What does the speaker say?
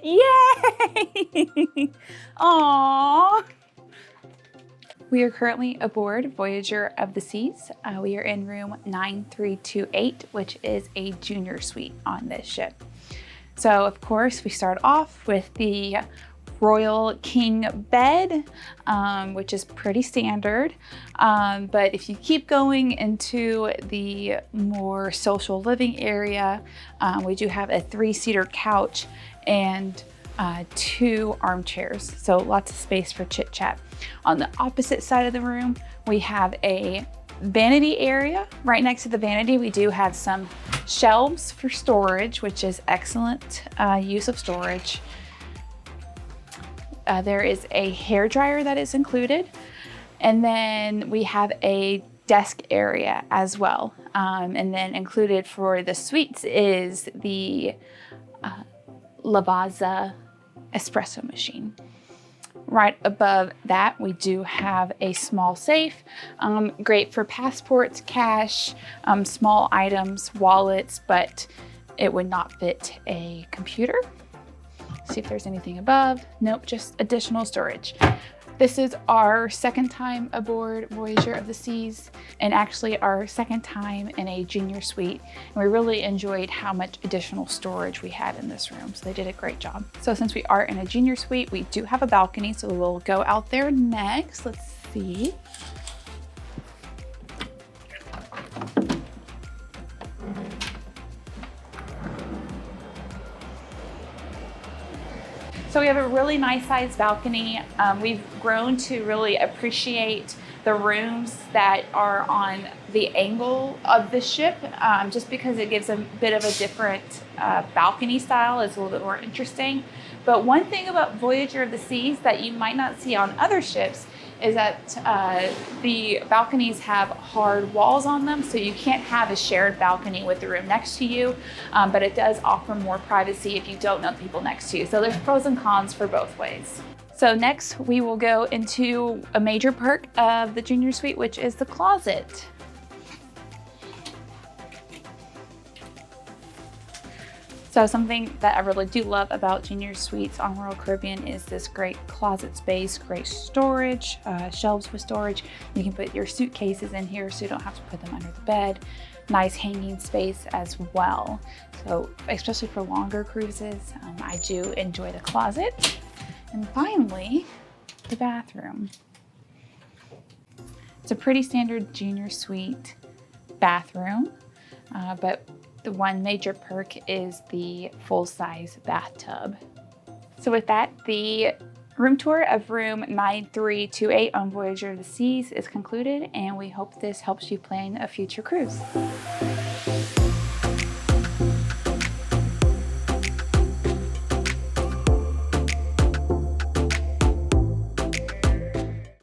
Yay! Aww. We are currently aboard Voyager of the Seas. We are in room 9328, which is a junior suite on this ship. So of course we start off with the Royal King bed, which is pretty standard. But if you keep going into the more social living area, we do have a 3-seater couch and 2 armchairs, so lots of space for chit chat. On the opposite side of the room, we have a vanity area. Right next to the vanity, we do have some shelves for storage, which is excellent use of storage. There is a hair dryer that is included. And then we have a desk area as well. And then included for the suites is the Lavazza espresso machine. Right above that, we do have a small safe, great for passports, cash, small items, wallets, but it would not fit a computer. See if there's anything above. Nope, just additional storage. This is our second time aboard Voyager of the Seas, and actually our second time in a junior suite. And we really enjoyed how much additional storage we had in this room. So they did a great job. So since we are in a junior suite, we do have a balcony. So we'll go out there next. Let's see. So we have a really nice sized balcony. We've grown to really appreciate the rooms that are on the angle of the ship, just because it gives a bit of a different balcony style. It's a little bit more interesting. But one thing about Voyager of the Seas that you might not see on other ships is that the balconies have hard walls on them, so you can't have a shared balcony with the room next to you, but it does offer more privacy if you don't know the people next to you. So there's pros and cons for both ways. So next we will go into a major perk of the junior suite, which is the closet. So something that I really do love about junior suites on Royal Caribbean is this great closet space, great storage, shelves with storage. You can put your suitcases in here so you don't have to put them under the bed. Nice hanging space as well. So especially for longer cruises, I do enjoy the closet. And finally, the bathroom. It's a pretty standard junior suite bathroom, but the one major perk is the full-size bathtub. So with that, the room tour of room 9328 on Voyager of the Seas is concluded, and we hope this helps you plan a future cruise.